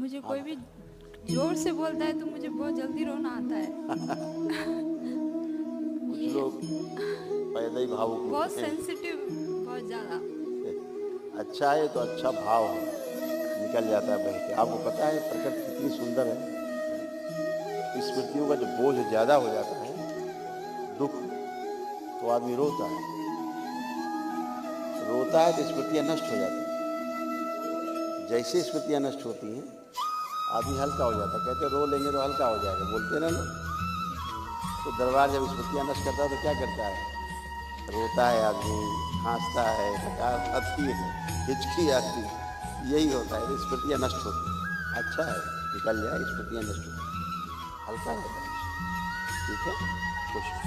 मुझे हाँ, कोई भी जोर से बोलता है तो मुझे बहुत जल्दी रोना आता है। कुछ ये लोग पैदा ही भावुक बहुत होते हैं। सेंसिटिव, बहुत ज़्यादा। अच्छा है तो अच्छा भाव है, निकल जाता है बह के। आपको पता है प्रकृति कितनी सुंदर है। स्मृतियों का जो बोझ ज़्यादा हो जाता है, दुख, तो आदमी रोता है। रोता है तो स्मृतियाँ नष्ट हो जाती हैं। जैसे स्मृतियाँ नष्ट होती हैं, आदमी हल्का हो जाता है। कहते रो लेंगे तो हल्का हो जाएगा, बोलते ना लोग। तो दरबार जब स्मृतियाँ नष्ट करता है तो क्या करता है? रोता है आदमी, हंसता है, थकान आती है, हिचकी आती है। यही होता है, तो स्मृतियाँ नष्ट होती हैं। अच्छा है, निकल जाए, स्मृतियाँ नष्ट होती हैं, हल्का रहता है। ठीक है, खुश।